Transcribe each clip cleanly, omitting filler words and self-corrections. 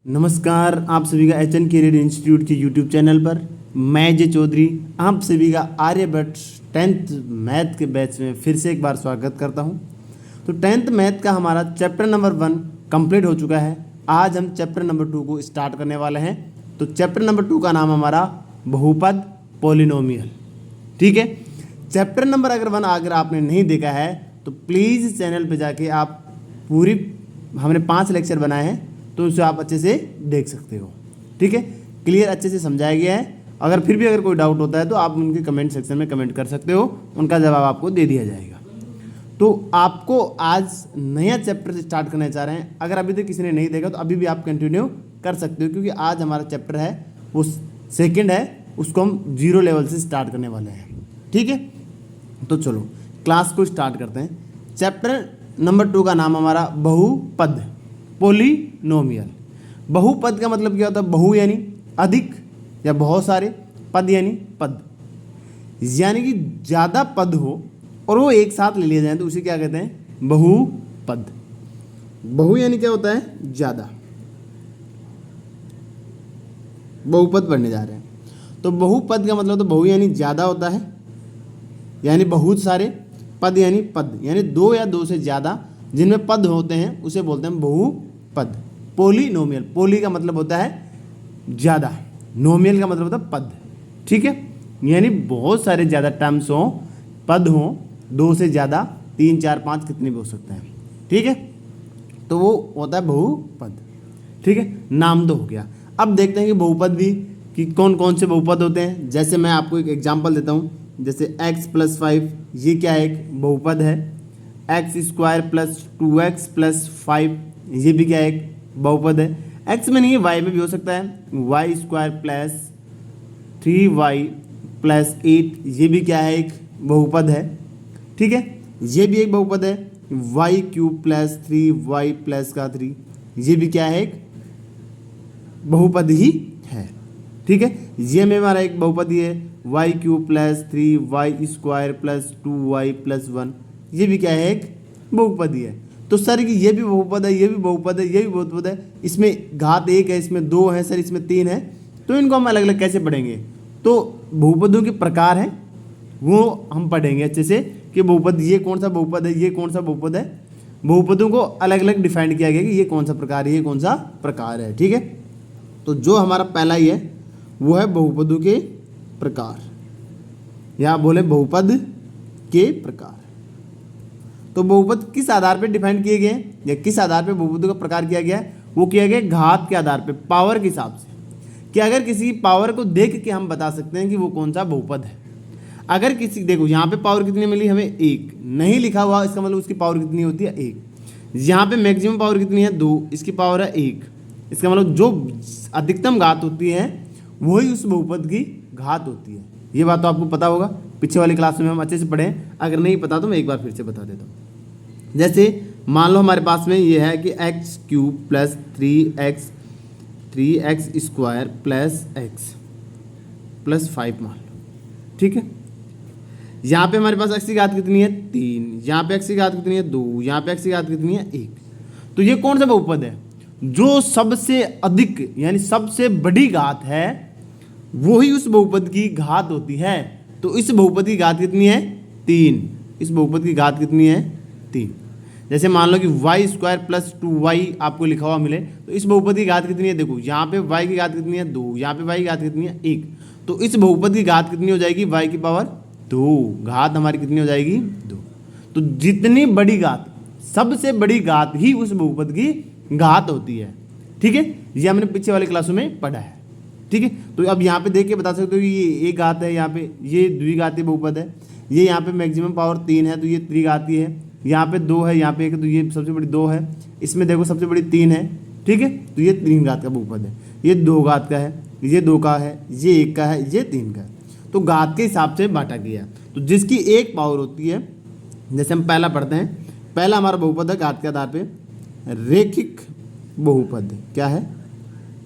नमस्कार, आप सभी का एच एन कैरियर इंस्टीट्यूट के यूट्यूब चैनल पर मैं जे चौधरी आप सभी का आर्यभट्ट 10th मैथ के बैच में फिर से एक बार स्वागत करता हूं। तो 10th मैथ का हमारा चैप्टर नंबर 1 कंप्लीट हो चुका है। आज हम चैप्टर नंबर 2 को स्टार्ट करने वाले हैं। तो चैप्टर नंबर 2 का नाम हमारा बहुपद पॉलिनोमियल, ठीक है। चैप्टर नंबर अगर आपने नहीं देखा है तो प्लीज़ चैनल पर जाके आप पूरी हमने 5 लेक्चर बनाए हैं तो उसे आप अच्छे से देख सकते हो, ठीक है। क्लियर अच्छे से समझाया गया है। फिर भी कोई डाउट होता है तो आप उनके कमेंट सेक्शन में कमेंट कर सकते हो, उनका जवाब आपको दे दिया जाएगा। तो आपको आज नया चैप्टर स्टार्ट करना चाह रहे हैं। अगर अभी तक किसी ने नहीं देखा तो अभी भी आप कंटिन्यू कर सकते हो, क्योंकि आज हमारा चैप्टर है वो सेकेंड है, उसको हम 0 लेवल से स्टार्ट करने वाले हैं, ठीक है। तो चलो क्लास को स्टार्ट करते हैं। चैप्टर नंबर 2 का नाम हमारा बहुपद पॉलिनोमियल। बहुपद का मतलब क्या होता है? बहु यानी अधिक या बहुत सारे, पद यानी पद, यानी कि ज़्यादा पद हो और वो एक साथ ले लिए जाएं तो उसे क्या कहते हैं? बहुपद। बहु यानी क्या होता है? ज़्यादा। बहुपद पढ़ने जा रहे हैं तो बहुपद का मतलब तो बहु यानी ज़्यादा होता है, यानी बहुत सारे, पद यानी पद यानी 2 या 2 से ज़्यादा जिनमें पद होते हैं उसे बोलते हैं बहुपद। पॉलिनोमियल, पोली का मतलब होता है ज़्यादा, नोमियल का मतलब होता है पद, ठीक है। यानी बहुत सारे ज़्यादा टर्म्स हों, पद हों, 2 से ज़्यादा, 3 4 5 कितने भी हो सकते हैं, ठीक है। तो वो होता है बहुपद, ठीक है। नाम तो हो गया। अब देखते हैं कि बहुपद भी कि कौन कौन से बहुपद होते हैं। जैसे मैं आपको एक एग्जाम्पल देता हूँ, जैसे x + 5 ये क्या है? एक बहुपद है। x² + 2x + 5 ये भी क्या है? एक बहुपद है। x में नहीं है, y में भी हो सकता है। y² + 3y + 8 ये भी क्या है? एक बहुपद है, ठीक है। ये भी एक बहुपद है। y³ + 3y + 3 ये भी क्या है? एक बहुपद ही है, ठीक है। ये में हमारा एक बहुपद ये है, y³ + 3y² + 2y + 1 ये भी क्या है? एक बहुपद ही है। तो सर कि ये भी बहुपद है, ये भी बहुपद है, ये भी बहुपद है, इसमें घात 1 है, इसमें 2 है, सर इसमें 3 है, तो इनको हम अलग अलग कैसे पढ़ेंगे? तो बहुपदों के प्रकार हैं वो हम पढ़ेंगे अच्छे से कि बहुपद ये कौन सा बहुपद है, ये कौन सा बहुपद है। बहुपदों को अलग अलग डिफाइन किया गया कि ये कौन सा प्रकार है, ये कौन सा प्रकार है, ठीक है। तो जो हमारा पहला ही है वो है बहुपदों के प्रकार, या बोले बहुपद के प्रकार। तो बहुपद किस आधार पर डिफाइन किए गए या किस आधार पर बहुपदों का प्रकार किया गया है? वो किया गया घात के आधार पर, पावर के हिसाब से, कि अगर किसी पावर को देख के हम बता सकते हैं कि वो कौन सा बहुपद है। अगर किसी, देखो यहाँ पे पावर कितनी मिली हमें? 1 नहीं लिखा हुआ, इसका मतलब उसकी पावर कितनी होती है? 1। यहाँ पे मैक्सिमम पावर कितनी है? 2, इसकी पावर है 1। इसका मतलब जो अधिकतम घात होती है वही उस बहुपद की घात होती है। ये बात तो आपको पता होगा, पीछे वाली क्लास में हम अच्छे से पढ़े। अगर नहीं पता तो मैं एक बार फिर से बता देता हूँ। जैसे मान लो हमारे पास में ये है कि x³ + 3x² + x + 5 मान लो, ठीक है। यहाँ पे हमारे पास x की घात कितनी है? 3, यहाँ पे x की घात कितनी है? 2, यहाँ पे x की घात कितनी है? 1। तो ये कौन सा बहुपद है? जो सबसे अधिक यानी सबसे बड़ी घात है वही उस बहुपद की घात होती है। तो इस बहुपद की घात कितनी है? 3। इस बहुपद की घात कितनी है? 3। जैसे मान लो कि y² + 2y आपको लिखा हुआ मिले, तो इस बहुपद की घात कितनी है? देखो यहाँ पे y की घात कितनी है? 2, यहाँ पे y की घात कितनी है? 1। तो इस बहुपद की घात कितनी हो जाएगी? y की पावर 2। घात हमारी कितनी हो जाएगी? 2। तो जितनी बड़ी घात, सबसे बड़ी घात ही उस बहुपद की घात होती है, ठीक है। ये हमने पीछे वाले क्लासों में पढ़ा है, ठीक है। तो अब यहाँ पे देख के बता सकते हो कि ये एक घात है, यहाँ पे ये द्विघाती बहुपद है, ये यहाँ पे मैक्सिमम पावर 3 है तो ये त्रिघाती है, यहाँ पे 2 है, यहाँ पे 1 है तो ये सबसे बड़ी 2 है, इसमें देखो सबसे बड़ी 3 है, ठीक है। तो ये 3 घात का बहुपद है, ये 2 घात का है, ये 2 का है, ये 1 का है, ये 3 का है। तो घात के हिसाब से बांटा गया। तो जिसकी एक पावर होती है, जैसे हम पहला पढ़ते हैं, पहला हमारा बहुपद है घात के आधार पर रेखिक बहुपद। क्या है?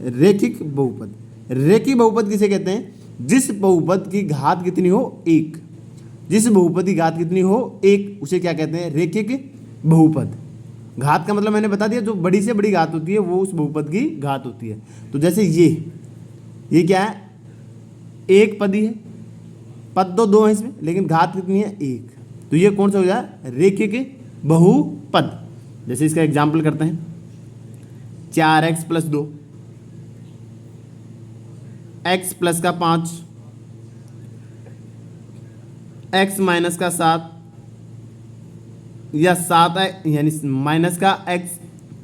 रेखिक बहुपद। रेखिक बहुपद किसे कहते हैं? जिस बहुपद की घात कितनी हो? 1। जिस बहुपद की घात कितनी हो? 1, उसे क्या कहते हैं? रेखिक बहुपद। घात का मतलब मैंने बता दिया, जो बड़ी से बड़ी घात होती है वो उस बहुपद की घात होती है। तो जैसे ये क्या है, एक पद ही है, पद तो दो है इसमें, लेकिन घात कितनी है, एक। तो ये कौन सा हो जाए, रेखिक बहुपद। जैसे इसका एग्जाम्पल करते हैं, 4x+2, x प्लस का 5, x माइनस का 7, या 7 यानी माइनस का x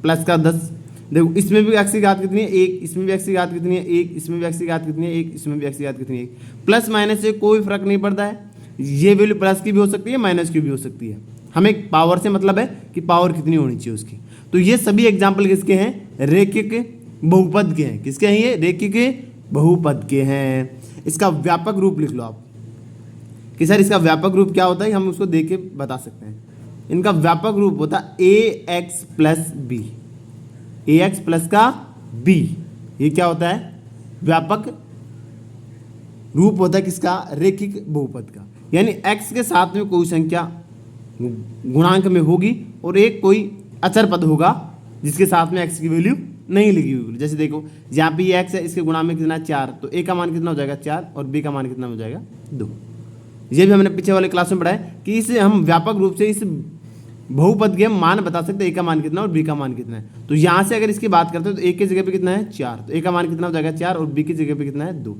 प्लस का 10। देखो इसमें भी x की घात कितनी है, 1, इसमें भी x की घात कितनी है, 1, इसमें भी x की घात कितनी है, 1, इसमें भी x की घात कितनी है, 1। प्लस माइनस से कोई फर्क नहीं पड़ता है, ये वैल्यू प्लस की भी हो सकती है, माइनस की भी हो सकती है। हमें पावर से मतलब है कि पावर कितनी होनी चाहिए उसकी। तो ये सभी एग्जाम्पल किसके हैं, रेखिक बहुपद के हैं। किसके हैं ये, रेखिक बहुपद के हैं। इसका व्यापक रूप लिख लो आप कि सर इसका व्यापक रूप क्या होता है, हम उसको देख के बता सकते हैं। इनका व्यापक रूप होता है ax plus b, ax plus का b। ये क्या होता है, व्यापक रूप होता है किसका, रेखिक बहुपद का। यानी x के साथ में कोई संख्या गुणांक में होगी और एक कोई अचर पद होगा जिसके साथ में x की वैल्यू नहीं लिखी हुई। जैसे देखो यहाँ पे ये x है, इसके गुणा में कितना 4, तो a का मान कितना हो जाएगा 4 और b का मान कितना हो जाएगा 2। ये भी हमने पीछे वाले क्लास में पढ़ा है कि इसे हम व्यापक रूप से इस बहुपद के मान बता सकते हैं, a का मान कितना और b का मान कितना है। तो यहाँ से अगर इसकी बात करते हैं तो a की जगह पे कितना है 4, तो a का मान कितना हो जाएगा 4 और b की जगह पे कितना है 2,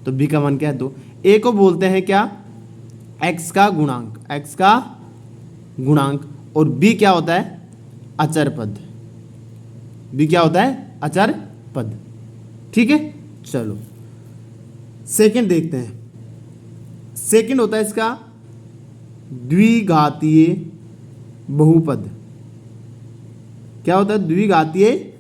तो b का मान क्या है 2। a को बोलते हैं क्या, x का गुणांक, x का गुणांक, और b क्या होता है, अचर पद। b क्या होता है, अचर पद। ठीक है, चलो सेकंड देखते हैं। सेकंड होता है इसका द्विघातीय बहुपद। क्या होता है, द्विघातीय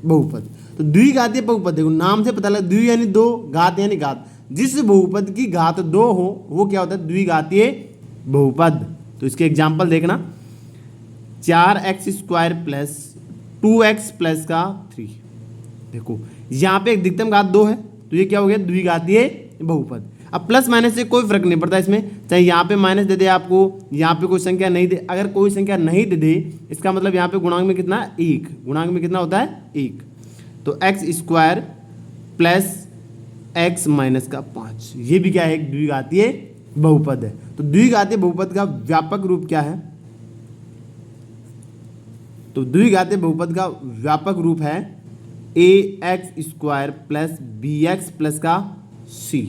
बहुपद। तो द्विघातीय बहुपद देखो नाम से पता लगा, द्वि यानी दो, घात यानी घात। जिस बहुपद की घात 2 हो वो क्या होता है, द्विघातीय बहुपद। तो इसके एग्जाम्पल देखना, 4x² प्लस 2x प्लस का 3। देखो यहाँ पे अधिकतम घात 2 है, तो ये क्या हो गया, द्विघातीय बहुपद। अब प्लस माइनस से कोई फर्क नहीं पड़ता इसमें, चाहे यहाँ पे माइनस दे दे आपको, यहाँ पे कोई संख्या नहीं दे। अगर कोई संख्या नहीं दे दे इसका मतलब यहाँ पे गुणांक में कितना, 1, गुणांक में कितना होता है 1। तो x² प्लस x माइनस का 5, ये भी क्या है, एक द्विघातीय बहुपद है। तो द्विघातीय बहुपद का व्यापक रूप क्या है, तो द्विघातीय बहुपद का व्यापक रूप है ax² प्लस bx प्लस का c,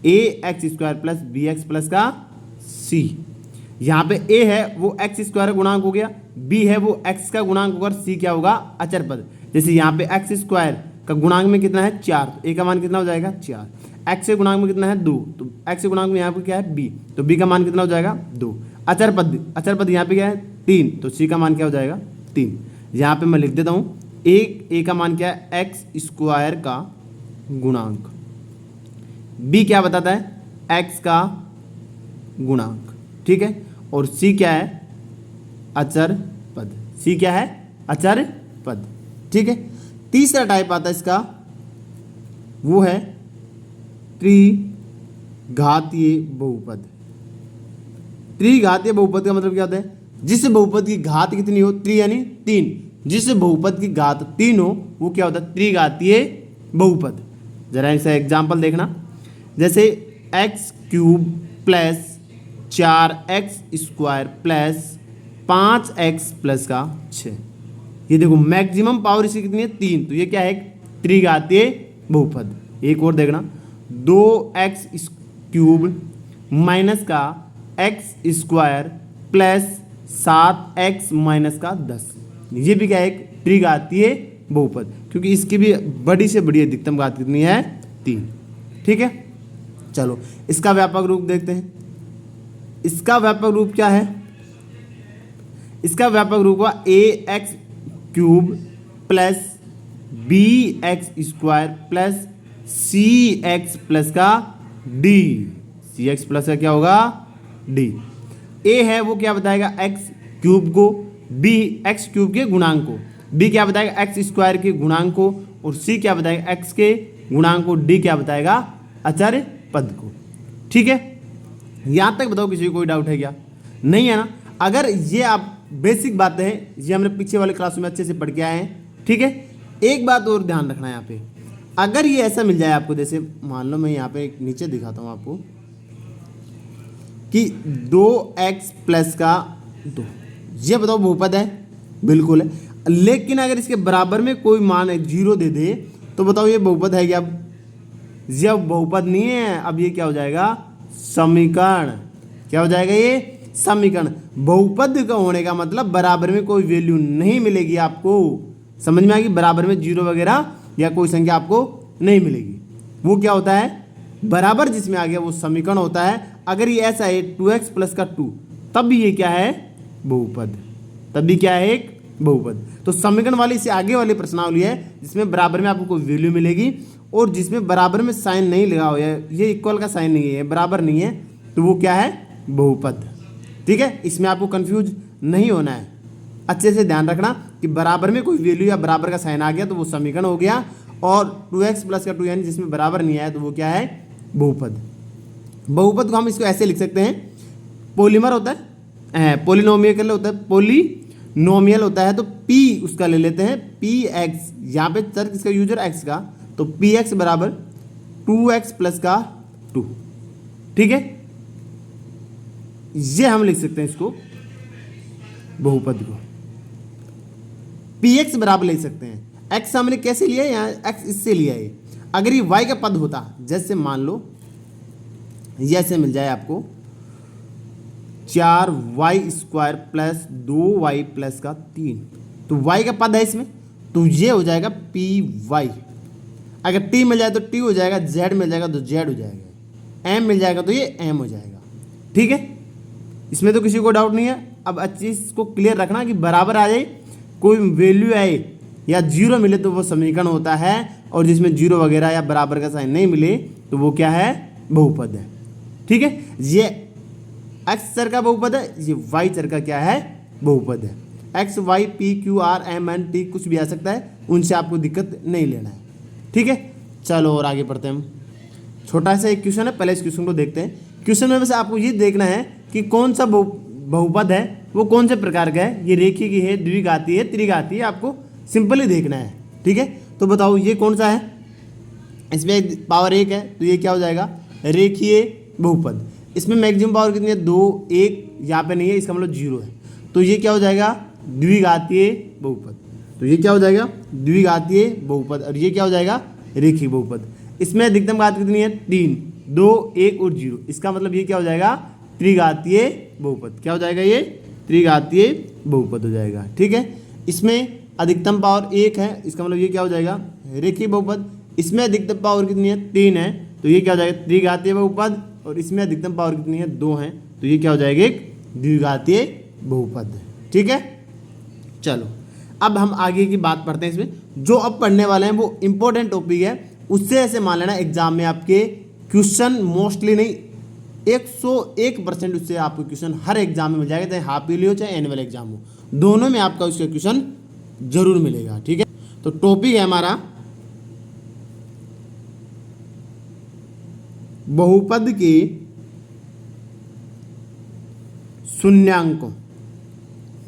ax² plus bx plus का c। यहाँ पे a है वो x² का गुणांक हो गया, b है वो x का गुणांक होगा, c क्या होगा, अचर पद। जैसे यहाँ पे x² का गुणांक में कितना है 4, तो a का मान कितना हो जाएगा 4, x के गुणांक में कितना है 2, तो x के गुणांक में यहाँ पे क्या है b, तो b का मान कितना हो जाएगा 2। अचर पद यहाँ पे क्या है 3, तो c का मान क्या हो जाएगा 3। यहाँ पे मैं लिख देता हूँ, a का मान क्या है, x² का गुणांक, b क्या बताता है, x का गुणांक। ठीक है, और c क्या है, अचर पद, c क्या है, अचर पद। ठीक है, तीसरा टाइप आता है इसका, वो है त्रिघातीय बहुपद। त्रिघातीय बहुपद का मतलब क्या होता है, जिस बहुपद की घात कितनी हो, त्रि यानी 3, जिस बहुपद की घात 3 हो वो क्या होता है, त्रिघातीय बहुपद। जरा इसका एग्जाम्पल देखना, जैसे x³ plus 4x² plus 5x plus का 6। ये देखो मैक्सिमम पावर इसकी कितनी है 3, तो ये क्या है, त्रिघातीय बहुपद। एक और देखना, 2x³ माइनस का x² प्लस 7x माइनस का 10। ये भी क्या है, एक त्रिघातीय बहुपद, क्योंकि इसकी भी बड़ी से बड़ी अधिकतम घात कितनी है 3। ठीक है, चलो इसका व्यापक रूप देखते हैं। इसका व्यापक रूप क्या है, इसका व्यापक रूप हुआ ax³ plus bx² plus cx plus का d, cx प्लस का क्या होगा d। a है वो क्या बताएगा, x³ को, b x³ के गुणांक को, b क्या बताएगा x² के गुणांक को, और c क्या बताएगा x के गुणांक को, d क्या बताएगा अचर पद को। ठीक है, यहां तक बताओ किसी को कोई डाउट है क्या, नहीं है ना। अगर ये आप बेसिक बातें हैं, ये हमने पीछे वाले क्लास में अच्छे से पढ़ के आए हैं, ठीक है। एक बात और ध्यान रखना है यहाँ पे, अगर ये ऐसा मिल जाए आपको, जैसे मान लो मैं यहाँ पे नीचे दिखाता हूँ आपको कि 2x प्लस का 2, ये बताओ बहुपद है? बिल्कुल है। लेकिन अगर इसके बराबर में कोई मान 0 दे दे तो बताओ ये बहुपद है क्या? जब बहुपद नहीं है, अब ये क्या हो जाएगा? समीकरण। क्या हो जाएगा? ये समीकरण। बहुपद का होने का मतलब बराबर में कोई वैल्यू नहीं मिलेगी आपको, समझ में आएगी? बराबर में 0 वगैरह या कोई संख्या आपको नहीं मिलेगी। वो क्या होता है? बराबर जिसमें आ गया वो समीकरण होता है। अगर ये ऐसा है 2x प्लस का 2, तब भी ये क्या है? बहुपद। तब भी क्या है? एक बहुपद। तो समीकरण वाली से आगे वाली प्रश्नावली है जिसमें बराबर में आपको कोई वैल्यू मिलेगी, और जिसमें बराबर में साइन नहीं लगा हुआ है, ये इक्वल का साइन नहीं है, बराबर नहीं है, तो वो क्या है? बहुपद। ठीक है, इसमें आपको कंफ्यूज नहीं होना है, अच्छे से ध्यान रखना कि बराबर में कोई वैल्यू या बराबर का साइन आ गया तो वो समीकरण हो गया, और 2x प्लस का 2 यानी जिसमें बराबर नहीं आया तो वो क्या है? बहुपद। बहुपद को हम इसको ऐसे लिख सकते हैं, पॉलीमर होता है, पोलिनोमियल होता है, पोलिनोमियल होता है, तो p उसका ले लेते हैं, px, यहाँ पे चर किसका यूजर? x का, तो px बराबर 2x प्लस का 2। ठीक है, ये हम लिख सकते हैं इसको बहुपद को। px बराबर ले सकते हैं, x हमने कैसे लिया है? यहाँ x इससे लिया है। अगर ये y का पद होता, जैसे मान लो ये ऐसे मिल जाए आपको 4y square plus 2y plus का 3, तो y का पद है इसमें, तो ये हो जाएगा py। अगर t मिल जाए तो t हो जाएगा, z मिल जाएगा तो z हो जाएगा, m मिल जाएगा तो ये m हो जाएगा। ठीक है, इसमें तो किसी को डाउट नहीं है। अब अच्छी चीज को क्लियर रखना कि बराबर आ जाए, कोई वैल्यू आए या 0 मिले तो वो समीकरण होता है, और जिसमें 0 वगैरह या बराबर का साइन नहीं मिले तो वो क्या है? बहुपद है। ठीक है, ये x चर का बहुपद है, ये y चर का क्या है? बहुपद है। x y p q r m n t कुछ भी आ सकता है, उनसे आपको दिक्कत नहीं लेना है। ठीक है, चलो और आगे पढ़ते हैं हम। छोटा सा एक क्वेश्चन है, पहले इस क्वेश्चन को देखते हैं। क्वेश्चन में वैसे आपको ये देखना है कि कौन सा बहुपद है, वो कौन से प्रकार का है, ये रेखीय की है, द्विघातीय है, त्रिघातीय है, आपको सिंपली देखना है। ठीक है, तो बताओ ये कौन सा है? इसमें पावर 1 है तो ये क्या हो जाएगा? रेखीय बहुपद। इसमें मैक्सिमम पावर कितनी है? 2, 1 यहाँ पे नहीं है, इसका मतलब 0 है, तो ये क्या हो जाएगा? द्विघातीय बहुपद। तो ये क्या हो जाएगा? द्विघातीय बहुपद। और ये क्या हो जाएगा? रेखीय बहुपद। इसमें अधिकतम घात कितनी है? 3, 2, 1 और 0, इसका मतलब ये क्या हो जाएगा? त्रिघातीय बहुपद। क्या हो जाएगा? ये त्रिघातीय बहुपद हो जाएगा। ठीक है, इसमें अधिकतम पावर 1 है, इसका मतलब ये क्या हो जाएगा? रेखीय बहुपद। इसमें अधिकतम पावर कितनी है? 3 है, तो ये क्या हो जाएगा? त्रिघातीय बहुपद। और इसमें अधिकतम पावर कितनी है? 2 है, तो ये क्या हो जाएगा? एक द्विघातीय बहुपद। ठीक है, चलो अब हम आगे की बात पढ़ते हैं। इसमें जो अब पढ़ने वाले हैं वो इंपॉर्टेंट टॉपिक है, उससे ऐसे मान लेना एग्जाम में आपके क्वेश्चन मोस्टली नहीं 101% उससे आपको क्वेश्चन हर एग्जाम में मिल जाएगा, चाहे हाफ ईयरली हो चाहे एनुअल एग्जाम हो, दोनों में आपका उसका क्वेश्चन जरूर मिलेगा। ठीक है, तो टॉपिक है हमारा बहुपद के शून्यांकों।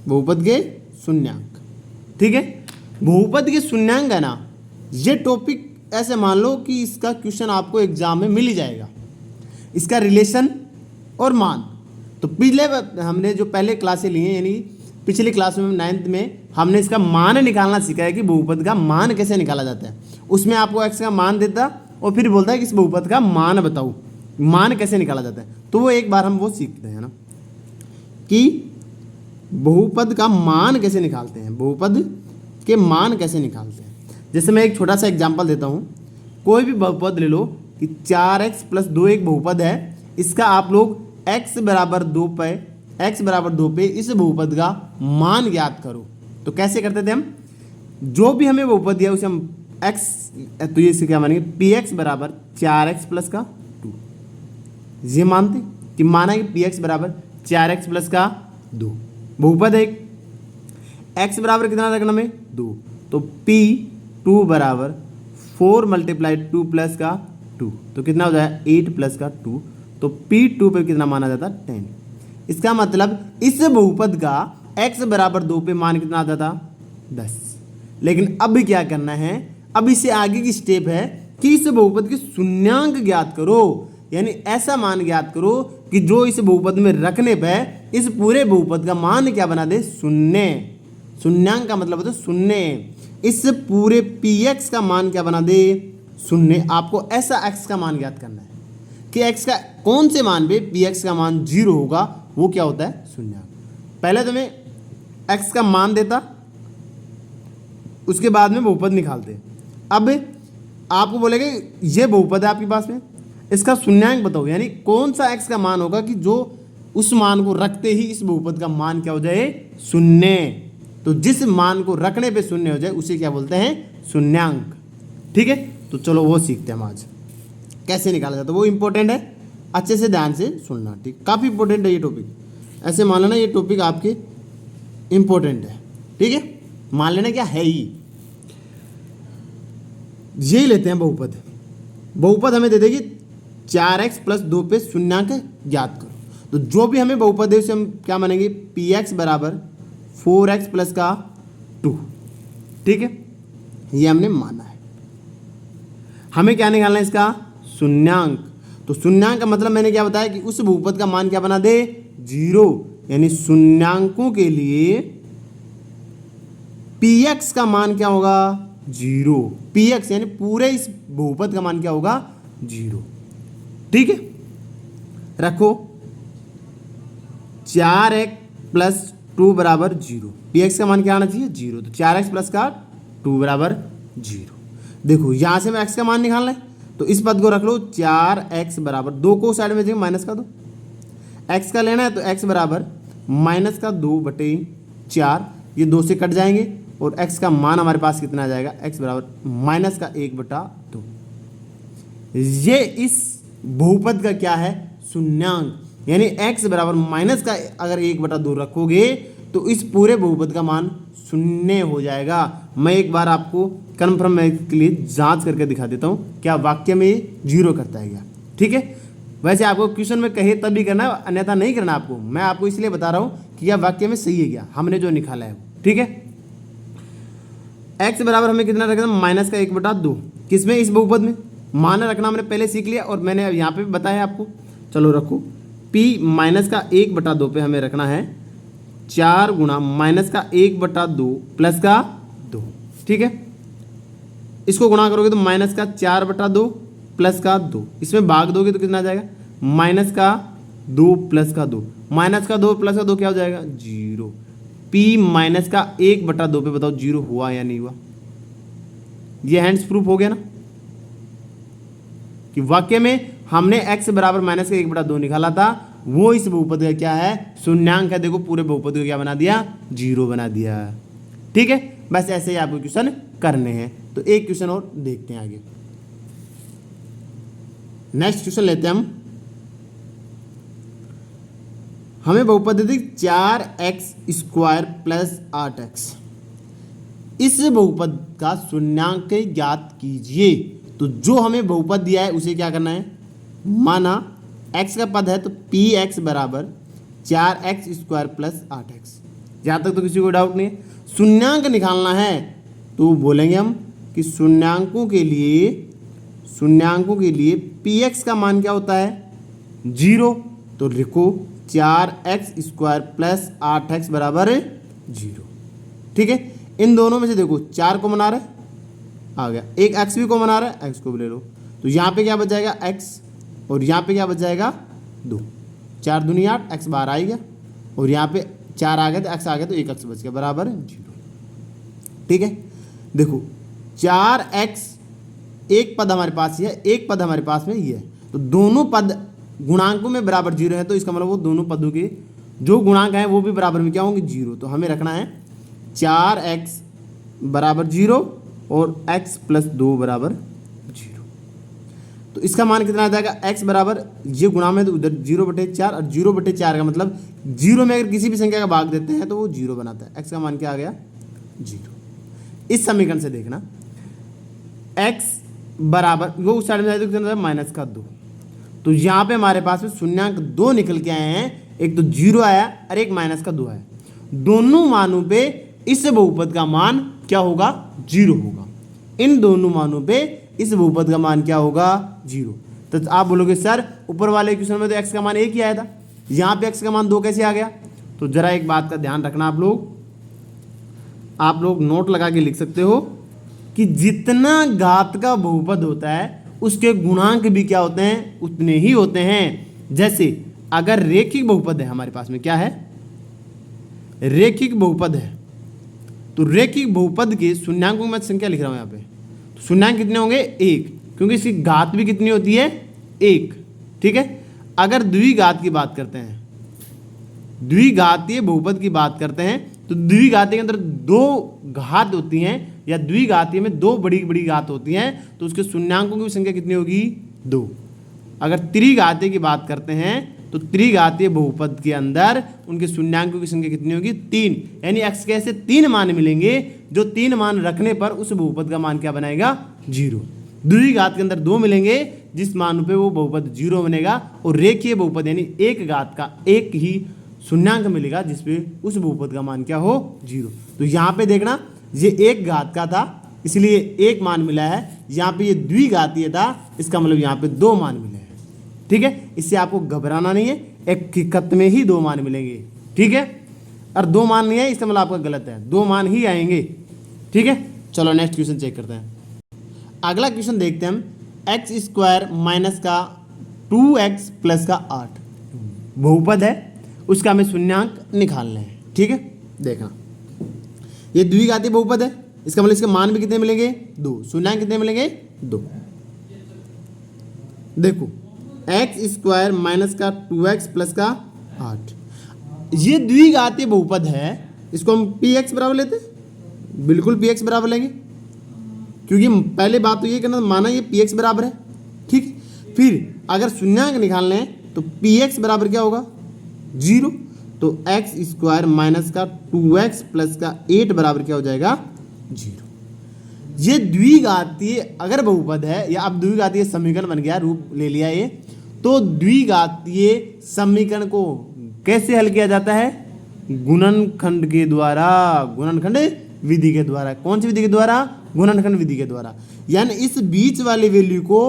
बहुपद के शून्यांक। ठीक है, बहुपद के शून्यांक है ना, ये टॉपिक ऐसे मान लो कि इसका क्वेश्चन आपको एग्जाम में मिल ही जाएगा। इसका रिलेशन और मान, तो पिछले हमने जो पहले क्लासें ली हैं, यानी पिछली क्लास में 9th में हमने इसका मान निकालना सीखा है कि बहुपद का मान कैसे निकाला जाता है। उसमें आपको x का मान देता और फिर बोलता है कि इस बहुपद का मान बताओ, मान कैसे निकाला जाता है। तो वो एक बार हम वो सीखते हैं ना कि बहुपद का मान कैसे निकालते हैं, बहुपद के मान कैसे निकालते हैं। जैसे मैं एक छोटा सा एग्जांपल देता हूँ, कोई भी बहुपद ले लो कि 4x प्लस 2 एक बहुपद है, इसका आप लोग x बराबर 2 पे इस बहुपद का मान ज्ञात करो। तो कैसे करते थे हम? जो भी हमें बहुपद दिया उसे हम x, तो ये क्या मानेंगे? px बराबर 4x प्लस का 2, ये मानते कि माना कि px बराबर 4x प्लस का 2 बहुपद है। x बराबर कितना रखना में? 2, तो p2 बराबर 4 × 2 प्लस का 2, तो कितना हो जाएगा? 8 प्लस का 2, तो p2 पे कितना माना जाता? 10। इसका मतलब इस बहुपद का x बराबर 2 पे मान कितना आता था 10। लेकिन अब क्या करना है, अब इससे आगे की स्टेप है कि इस बहुपद के शून्यांक ज्ञात करो, यानी ऐसा मान ज्ञात करो कि जो इस बहुपद में रखने पर इस पूरे बहुपद का मान क्या बना दे, शून्य। शून्यांक का मतलब होता है शून्य। इस पूरे px का मान क्या बना दे, शून्य। आपको ऐसा x का मान ज्ञात करना है कि x का कौन से मान पे px का मान 0 होगा, वो क्या होता है, शून्यांक। पहले तो मैं x का मान देता, उसके बाद में बहुपद निकालते। अब आपको बोलेगा ये बहुपद है आपके पास में, इसका शून्यांक बताओ, यानी कौन सा x का मान होगा कि जो उस मान को रखते ही इस बहुपद का मान क्या हो जाए, शून्य। तो जिस मान को रखने पे शून्य हो जाए उसे क्या बोलते हैं, शून्यांक। ठीक है, तो चलो वो सीखते हैं हम आज कैसे निकाला जाता है, वो इंपॉर्टेंट है, अच्छे से ध्यान से सुनना। ठीक, काफ़ी इंपॉर्टेंट है ये टॉपिक, ऐसे मान लेना ये टॉपिक आपके इंपॉर्टेंट है। ठीक है, मान लेना क्या है ही, यही लेते हैं बहुपद। बहुपद हमें दे देगी 4x + 2 पे शून्यांक ज्ञात करो। तो जो भी हमें बहुपद है उसे हम क्या मानेंगे, px बराबर 4x + 2। ठीक है, ये हमने माना है। हमें क्या निकालना है, इसका शून्यांक। तो शून्यांक का मतलब मैंने क्या बताया कि उस बहुपद का मान क्या बना दे, 0। यानी शून्यांकों के लिए px का मान क्या होगा, 0। px यानी पूरे इस बहुपद का मान क्या होगा, 0। ठीक है, रखो 4x + 2 बराबर 0। px का मान क्या आना चाहिए, 0। तो 4x + 2 बराबर 0। देखो यहाँ से मैं x का मान निकालना है, तो इस पद को रख लो 4x बराबर 2 को साइड में देंगे माइनस का 2, x का लेना है तो x बराबर -2/4। ये 2 से कट जाएंगे और x का मान हमारे पास कितना आ जाएगा, x बराबर -1/2। ये इस बहुपद का क्या है, शून्यांक। यानी x बराबर माइनस का अगर 1/2 रखोगे तो इस पूरे बहुपद का मान शून्य हो जाएगा। मैं एक बार आपको कन्फर्म के लिए जांच करके दिखा देता हूँ, क्या वाक्य में ये 0 करता है क्या। ठीक है, वैसे आपको क्वेश्चन में कहे तब भी करना है, अन्यथा नहीं करना आपको। मैं आपको इसलिए बता रहा हूँ कि यह वाक्य में सही है क्या, हमने जो निकाला है। ठीक है, x बराबर हमें कितना रखना, -1/2। किसमें, इस बहुपद में। मान रखना हमने पहले सीख लिया और मैंने यहाँ पे बताया आपको। चलो रखो, p -1/2 पे हमें रखना है 4 गुणा -1/2 + 2। ठीक है, इसको गुणा करोगे तो -4/2 + 2। इसमें भाग दोगे तो कितना आ जाएगा, -2 + 2। -2 + 2 क्या हो जाएगा, 0। p -1/2 पे बताओ 0 हुआ या नहीं हुआ। ये हैंड्स प्रूफ हो गया ना कि वाक्य में हमने x बराबर -1/2 निकाला था, वो इस बहुपद का क्या है, शून्यांक है। देखो पूरे बहुपद को क्या बना दिया, 0 बना दिया। ठीक है, बस ऐसे ही आपको क्वेश्चन करने हैं। तो एक क्वेश्चन और देखते हैं आगे। नेक्स्ट क्वेश्चन लेते हैं हम। हमें बहुपद दी 4x² + 8x। इस बहुपद का शून्यांक ज्ञात कीजिए। तो जो हमें बहुपद दिया है उसे क्या करना है, माना x का पद है तो px बराबर 4x² + 8x। यहाँ तक तो किसी को डाउट नहीं है। शून्यांक निकालना है तो बोलेंगे हम कि शून्यांकों के लिए px का मान क्या होता है, 0। तो लिखो 4x² + 8x बराबर 0। ठीक है, इन दोनों में से देखो 4 को मना रहा है, आ गया। एक x भी को मना रहा है, x को भी ले लो। तो यहाँ पे क्या बच जाएगा, x, और यहाँ पे क्या बच जाएगा, 2। 4 दूनी 8, x बाहर आ गया, और यहाँ पे 4 आ गए तो x आ गया, तो एक x बच गया बराबर 0। ठीक है, देखो 4x एक पद हमारे पास ही है, एक पद हमारे पास में ये है। तो दोनों पद गुणांकों में बराबर 0 है, तो इसका मतलब वो दोनों पदों के जो गुणांक हैं वो भी बराबर में क्या होंगे, 0। तो हमें रखना है 4x बराबर 0 और x + 2 बराबर 0। तो इसका मान कितना आ जाएगा, x बराबर, ये गुणा में तो उधर 0/4, और 0/4 का मतलब 0 में अगर किसी भी संख्या का भाग देते हैं तो वो 0 बनाता है। x का मान क्या आ गया, 0। इस समीकरण से देखना x बराबर, वो उस साइड में जाए तो कितना -2। तो यहाँ पे हमारे पास में शून्यांक 2 निकल के आए हैं, एक तो 0 आया और एक -2 आया। दोनों मानों पे इस बहुपद का मान क्या होगा, 0 होगा। इन दोनों मानों पे इस बहुपद का मान क्या होगा, 0। तो आप बोलोगे सर ऊपर वाले क्वेश्चन में तो x का मान 1 ही आया था, यहाँ पे x का मान 2 कैसे आ गया। तो जरा एक बात का ध्यान रखना, आप लोग नोट लगा के लिख सकते हो कि जितना घात का बहुपद होता है उसके गुणांक भी क्या होते हैं, उतने ही होते हैं। जैसे अगर रेखिक बहुपद है हमारे पास में, क्या है, रेखिक बहुपद है, तो रेखिक बहुपद के शून्यांकों में संख्या लिख रहा हूं यहाँ पे, तो शून्यांक कितने होंगे, 1, क्योंकि इसकी घात भी कितनी होती है, 1। ठीक है। अगर द्विघात की बात करते हैं, द्विघातीय बहुपद की बात करते हैं, तो द्विघाती के अंदर 2 घात होती हैं, या द्विघातीय में 2 बड़ी बड़ी घात होती हैं, तो उसके शून्यांकों की संख्या कितनी होगी, 2। अगर त्रिघातीय की बात करते हैं तो त्रिघातीय बहुपद के अंदर उनके शून्यांकों की संख्या कितनी होगी, 3। यानी x के ऐसे 3 मान मिलेंगे जो 3 मान रखने पर उस बहुपद का मान क्या बनाएगा, 0। द्विघात के अंदर 2 मिलेंगे जिस मान पे वो बहुपद 0 बनेगा, और रेखीय बहुपद यानी एक घात का एक ही शून्यांक मिलेगा जिसपे उस बहुपद का मान क्या हो, 0। तो यहाँ पे देखना ये एक घात का था इसलिए 1 मान मिला है, यहाँ पे ये द्विघातीय था इसका मतलब यहाँ पे 2 मान मिले हैं। ठीक है, इससे आपको घबराना नहीं है, एक हकीकत में ही 2 मान मिलेंगे। ठीक है, और 2 मान नहीं है इसका मतलब आपका गलत है, 2 मान ही आएंगे। ठीक है, चलो नेक्स्ट क्वेश्चन चेक करते हैं। अगला क्वेश्चन देखते हैं हम, एक्स स्क्वायर माइनस का 2x प्लस का 8 बहुपद है, उसका हमें शून्यांक निकालना है। ठीक है, देखना ये द्विघातीय बहुपद है, इसका मतलब इसके मान भी कितने मिलेंगे, 2, शून्यांक कितने मिलेंगे, 2। देखो एक्स स्क्वायर माइनस का 2x प्लस का 8, ये द्विघातीय बहुपद है, इसको हम px बराबर लेते हैं, बिल्कुल px बराबर लेंगे, क्योंकि पहले बात तो ये करना, माना ये px बराबर है। ठीक, फिर अगर शून्यांक निकालने हैं तो px बराबर क्या होगा, 0। तो एक्स स्क्वायर माइनस का 2x प्लस का 8 बराबर क्या हो जाएगा, 0। ये द्विघातीय अगर बहुपद है, या अब द्विघातीय समीकरण बन गया, रूप ले लिया ये, तो द्विघातीय समीकरण को कैसे हल किया जाता है, गुणनखंड के द्वारा, गुणनखंड विधि के द्वारा। कौन सी विधि के द्वारा, गुणनखंड विधि के द्वारा। यानी इस बीच वाले वैल्यू को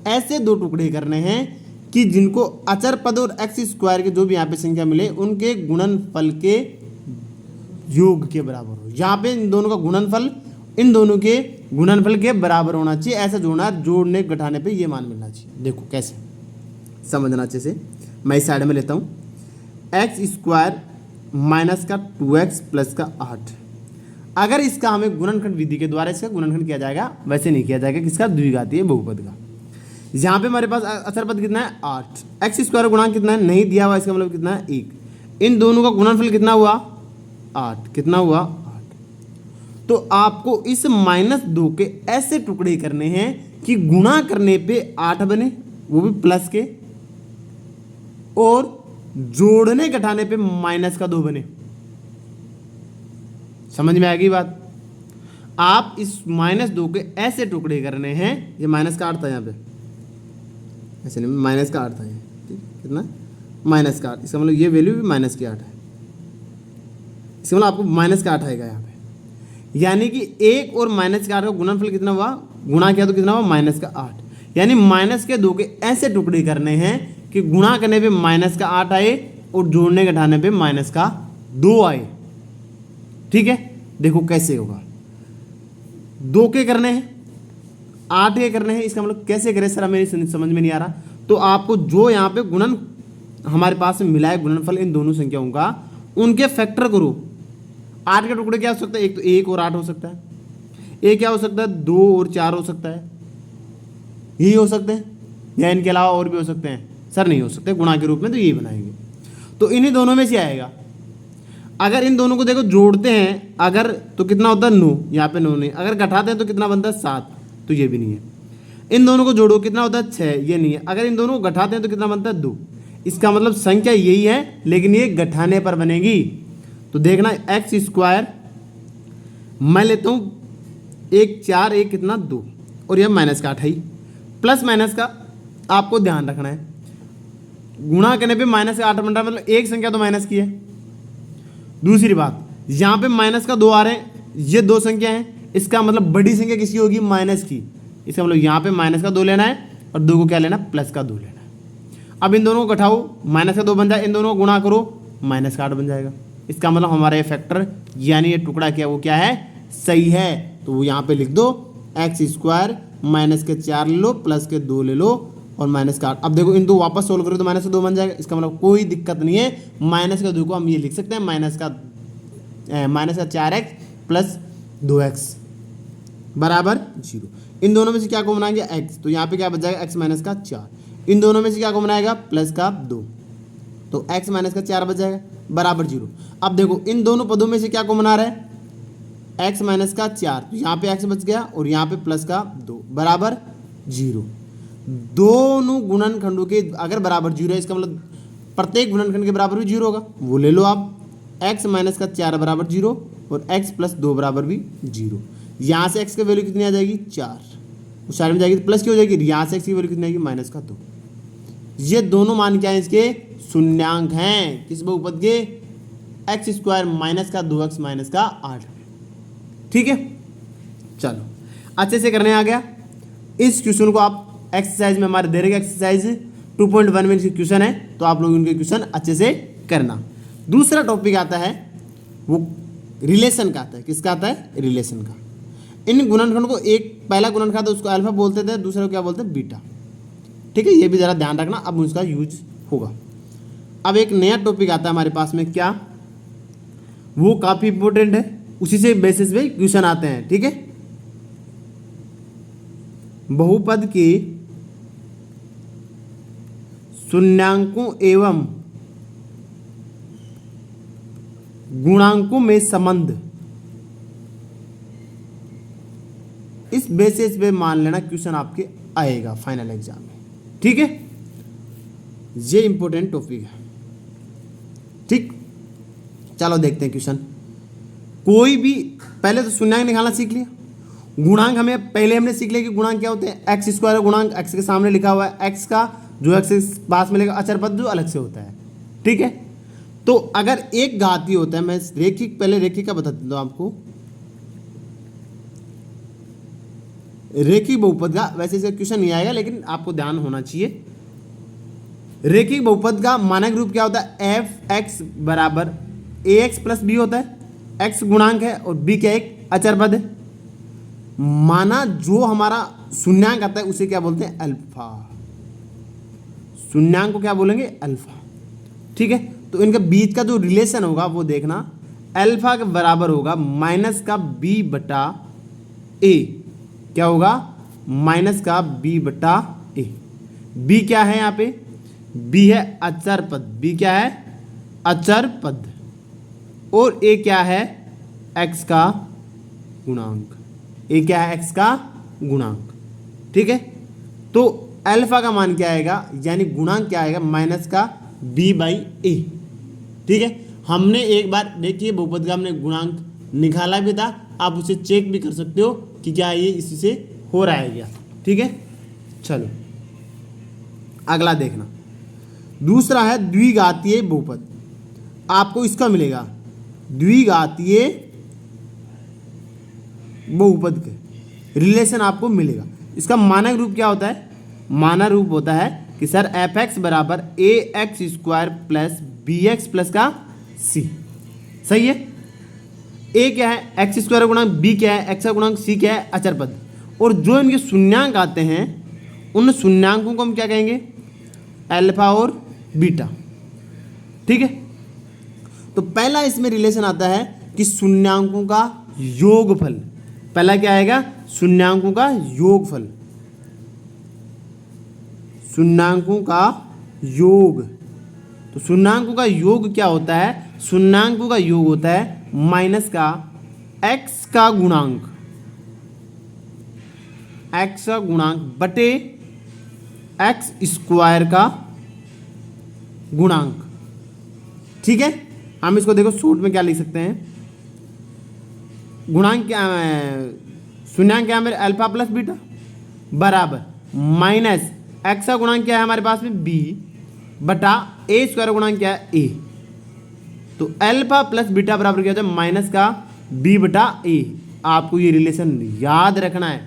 ऐसे 2 टुकड़े करने हैं कि जिनको अचर पद और एक्स स्क्वायर के जो भी यहाँ पे संख्या मिले उनके गुणनफल के योग के बराबर हो। यहाँ पे इन दोनों का गुणनफल इन दोनों के गुणनफल के बराबर होना चाहिए, ऐसा जोड़ना, जोड़ने घटाने पे ये मान मिलना चाहिए। देखो कैसे समझना अच्छे से, मैं इस साइड में लेता हूँ, एक्स स्क्वायर माइनस का 2x प्लस का 8, अगर इसका हमें गुणनखंड विधि के द्वारा इसका गुणनखंड किया जाएगा, वैसे नहीं किया जाएगा किसका, द्विघातीय बहुपद का। यहाँ पे हमारे पास अचर पद कितना है, 8, एक्स स्क्वायर गुणांक कितना है, नहीं दिया हुआ, इसका मतलब कितना है, 1। इन दोनों का गुणनफल कितना हुआ, 8, कितना हुआ, 8। तो आपको इस -2 के ऐसे टुकड़े करने हैं कि गुणा करने पे 8 बने, वो भी प्लस के, और जोड़ने घटाने पे -2 बने। समझ में आएगी बात। आप इस -2 के ऐसे टुकड़े करने हैं, ये माइनस का 8 था यहाँ पे, ऐसे नहीं, माइनस का 8 था ये, ठीक, कितना, -8, इसका मतलब ये वैल्यू भी -8 है, इसका मतलब आपको -8 आएगा यहाँ पे। यानी कि 1 और -8 का गुणनफल कितना हुआ, गुणा किया तो कितना हुआ, -8। यानी -2 के ऐसे टुकड़े करने हैं कि गुणा करने पे -8 आए और जोड़ने घटाने पे -2 आए। ठीक है, देखो कैसे होगा, 2 के करने हैं, 8 के करने हैं, इसका मतलब कैसे करें सर, मेरी समझ में नहीं आ रहा। तो आपको जो यहाँ पे गुणन हमारे पास में मिला है, गुणनफल इन दोनों संख्याओं का, उनके फैक्टर करो। 8 के टुकड़े क्या हो सकता है, एक तो 1 और 8 हो सकता है, एक क्या हो सकता है, 2 और 4 हो सकता है, यही हो सकते हैं, या इनके अलावा और भी हो सकते हैं, सर नहीं हो सकते गुणा के रूप में, तो यही बनाएंगे। तो इन्हीं दोनों में से आएगा। अगर इन दोनों को देखो जोड़ते हैं अगर, तो कितना होता है, 9, यहाँ पे 9 नहीं, अगर घटाते हैं तो कितना बनता है, 7, तो ये भी नहीं है। इन दोनों को जोड़ो कितना होता है, 6, ये नहीं है। अगर इन दोनों को घटाते हैं तो कितना बनता है, 2। इसका मतलब संख्या यही है, लेकिन ये घटाने पर बनेगी। तो देखना एक्स स्क्वायर मैं लेता हूँ 1 4 1 कितना 2, और यह -8 है, प्लस माइनस का आपको ध्यान रखना है। गुणा करने पे -8 बन रहा है, मतलब एक संख्या तो माइनस की है, दूसरी बात, यहाँ पे माइनस का 2 आ रहे हैं, ये 2 संख्या हैं, इसका मतलब बड़ी संख्या किसकी होगी, माइनस की। इसका मतलब यहाँ पे माइनस का 2 लेना है और 2 को क्या लेना, प्लस का 2 लेना है। अब इन दोनों को घटाओ, माइनस का 2 बन जाए, इन दोनों को गुणा करो, माइनस का 8 बन जाएगा। इसका मतलब हमारा ये फैक्टर यानी ये टुकड़ा क्या वो क्या है, सही है। तो यहाँ पे लिख दो एक्स स्क्वायर माइनस के 4 ले लो, प्लस के 2 ले लो और माइनस का 8। अब देखो इन दो वापस सोल्व करो तो माइनस का 2 बन जाएगा। इसका मतलब कोई दिक्कत नहीं है, माइनस का 2 को हम ये लिख सकते हैं माइनस का 4x प्लस 2x बराबर 0। इन दोनों में से क्या कॉमन आएंगे, x, तो यहाँ पे क्या बच जाएगा x माइनस का 4। इन दोनों में से क्या कॉमन आएगा, प्लस का 2, तो x माइनस का 4 बच जाएगा बराबर 0। अब देखो इन दोनों पदों में से क्या कॉमन आ रहा है, x माइनस का 4, तो यहाँ पे x बच गया और यहाँ पे प्लस का 2 बराबर 0। दोनों गुणनखंडों के अगर बराबर 0 है, इसका मतलब प्रत्येक गुणनखंड के बराबर भी 0 होगा, वो ले लो आप। x माइनस का 4 बराबर 0 और x प्लस 2 बराबर भी 0। यहाँ से x की वैल्यू कितनी आ जाएगी, 4, उस साइड में जाएगी तो प्लस की हो जाएगी। यहाँ से x की वैल्यू कितनी आएगी, माइनस का 2। ये दोनों मान क्या है, इसके शून्यांक हैं, किस बहुपद के, एक्स स्क्वायर माइनस का 2x माइनस का 8। ठीक है, चलो अच्छे से करने आ गया। इस क्वेश्चन को आप एक्सरसाइज में हमारे दे रहे एक्सरसाइज 2.1 में क्वेश्चन है, तो आप लोग उनके क्वेश्चन अच्छे से करना। दूसरा टॉपिक आता है वो रिलेशन का आता है, किसका आता है, रिलेशन का। इन गुणनखंड को एक पहला गुणनखंड उसको अल्फा बोलते थे, दूसरे को क्या बोलते हैं, बीटा। ठीक है, ये भी जरा ध्यान रखना, अब उसका यूज होगा। अब एक नया टॉपिक आता है हमारे पास में, क्या, वो काफी इंपॉर्टेंट है, उसी से बेसिस पे क्वेश्चन आते हैं। ठीक है, बहुपद के शून्यांकों एवं गुणांकों में संबंध, इस बेसिस पे मान लेना क्वेश्चन आपके आएगा फाइनल एग्जाम में। ठीक है, ये इंपॉर्टेंट टॉपिक है। ठीक, चलो देखते हैं क्वेश्चन। कोई भी पहले तो शून्यांक निकालना सीख लिया, गुणांक हमें पहले हमने सीख लिया कि गुणांक क्या होते हैं, एक्स स्क्वायर गुणांक एक्स के सामने लिखा हुआ है, एक्स का जो एक्स के पास में लिखा अचर पद जो अलग से होता है। ठीक है, तो अगर एक घातीय होता है, मैं रेखिक पहले रेखिक का बता देता हूं आपको, रेखिक बहुपद का, वैसे इसका क्वेश्चन नहीं आएगा लेकिन आपको ध्यान होना चाहिए। रेखिक बहुपद का मानक रूप क्या होता है, एफ एक्स बराबर ए एक्स प्लस बी होता है, एक्स गुणांक है और बी क्या एक अचर पद है। माना जो हमारा शून्यांक आता है उसे क्या बोलते हैं, अल्फा। शून्यांक को क्या बोलेंगे, अल्फा। ठीक है, तो इनके बीच का जो रिलेशन होगा वो देखना, अल्फा के बराबर होगा माइनस का बी बटा ए। क्या होगा, माइनस का बी बटा ए। बी क्या है यहाँ पे, बी है अचर पद, बी क्या है, अचर पद, और ए क्या है, एक्स का गुणांक। ए क्या है, एक्स का गुणांक। ठीक है, तो अल्फा का मान क्या आएगा, यानी गुणांक क्या आएगा, माइनस का बी बाई ए। ठीक है, हमने एक बार देखिए बहुपद का हमने गुणांक निकाला भी था, आप उसे चेक भी कर सकते हो कि क्या ये इसी से हो रहा है क्या। ठीक है, चलो अगला देखना। दूसरा है द्विघातीय बहुपद, आपको इसका मिलेगा द्विघातीय बहुपद के रिलेशन आपको मिलेगा। इसका मानक रूप क्या होता है, मानक रूप होता है कि सर एफ एक्स बराबर A X square plus B X plus का सी। सही है, ए क्या है, एक्स स्क्वायर गुणांक, बी क्या है, एक्स का गुणांक, सी क्या है, अचर पद। और जो इनके शून्यांक आते हैं उन शून्यांकों को हम क्या कहेंगे, अल्फा और बीटा। ठीक है, तो पहला इसमें रिलेशन आता है कि शून्यांकों का योगफल। पहला क्या आएगा, शून्यांकों का योगफल, शून्यांकों का योग। तो शून्यांकों का योग क्या होता है, शून्यांकों का योग होता है माइनस का एक्स का गुणांक, एक्स का गुणांक बटे एक्स स्क्वायर का गुणांक। ठीक है, हम इसको देखो शॉर्ट में क्या लिख सकते हैं, गुणांक क्या, शून्यांक क्या है मेरे, अल्फा प्लस बीटा बराबर माइनस एक्स का गुणांक क्या है हमारे पास में, बी बटा ए स्क्वायर गुणांक क्या है, ए। तो अल्फा प्लस बीटा बराबर क्या होता है माइनस का बी बटा ए। आपको ये रिलेशन याद रखना है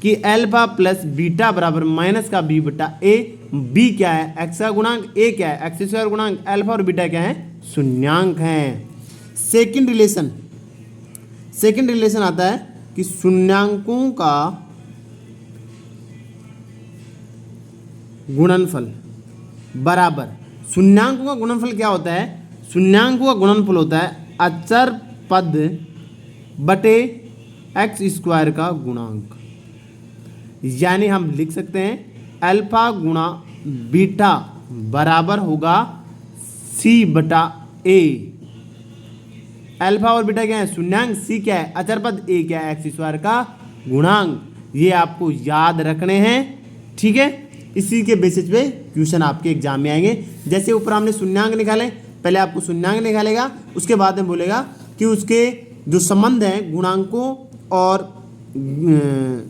कि अल्फा प्लस बीटा बराबर माइनस का बी बटा ए। बी क्या है एक्स का गुणांक, ए क्या है एक्स स्क्वायर गुणांक, अल्फा और बीटा क्या है शून्यांक हैं। सेकंड रिलेशन आता है कि शून्यांकों का गुणनफल बराबर, शून्यांकों का गुणनफल क्या होता है, शून्यांकों का गुणनफल होता है अचर पद बटे एक्स स्क्वायर का गुणांक। यानी हम लिख सकते हैं अल्फा गुणा बीटा बराबर होगा सी बटा ए। अल्फा और बीटा क्या है शून्यांक, सी क्या है अचर पद, ए क्या है एक्स स्क्वायर का गुणांक। ये आपको याद रखने हैं, ठीक है। इसी के बेसिस पे क्वेश्चन आपके एग्जाम में आएंगे। जैसे ऊपर हमने शून्यांक निकाले, पहले आपको शून्यांक निकालेगा, उसके बाद में बोलेगा कि उसके जो संबंध हैं गुणांकों और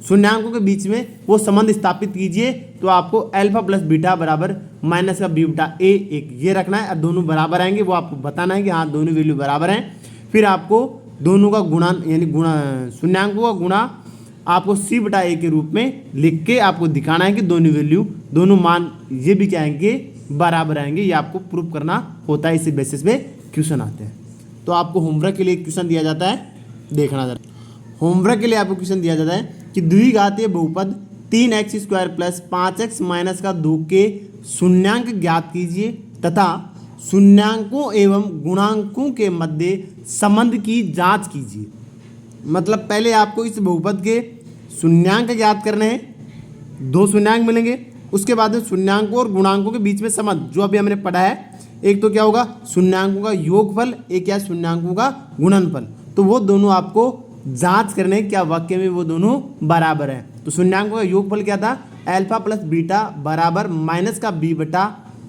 शून्यांकों के बीच में वो संबंध स्थापित कीजिए। तो आपको अल्फा प्लस बीटा बराबर माइनस का बी बटा ए एक ये रखना है और दोनों बराबर आएंगे, वो आपको बताना है कि हाँ दोनों वैल्यू बराबर हैं। फिर आपको दोनों का गुणा यानी शून्यांकों का गुणा आपको सी बटा ए के रूप में लिख के आपको दिखाना है कि दोनों वैल्यू दोनों मान ये भी क्या आएंगे बराबर आएंगे। ये आपको प्रूव करना होता है, इसी बेसिस पे क्वेश्चन आते हैं। तो आपको होमवर्क के लिए क्वेश्चन दिया जाता है, देखना जरा। होमवर्क के लिए आपको क्वेश्चन दिया जाता है कि द्विघातीय बहुपद 3x square plus 5x minus का 2 के शून्यांक ज्ञात कीजिए तथा शून्यांकों एवं गुणांकों के मध्य संबंध की जांच कीजिए। मतलब पहले आपको इस बहुपद के शून्यांक ज्ञात करने हैं, 2 शून्यांक मिलेंगे, उसके बाद में शून्यांकों और गुणांकों के बीच में संबंध जो अभी हमने पढ़ा है, एक तो क्या होगा शून्यांकों का योगफल, एक क्या शून्यांकों का गुणनफल। तो वो दोनों आपको जांच करने क्या वाक्य में वो दोनों बराबर हैं। तो शून्यांकों का योगफल क्या था अल्फा प्लस बीटा बराबर माइनस का बी बटा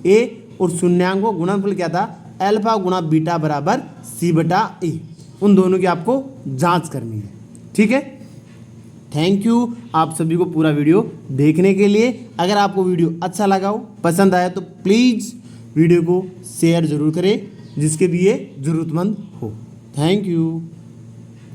ए, और शून्यांकों का गुणनफल क्या था अल्फा गुणा बीटा बराबर सी बटा ए। उन दोनों की आपको जांच करनी है, ठीक है। थैंक यू आप सभी को पूरा वीडियो देखने के लिए। अगर आपको वीडियो अच्छा लगा हो, पसंद आया तो प्लीज़ वीडियो को शेयर ज़रूर करें जिसके भी ये ज़रूरतमंद हो। Thank you.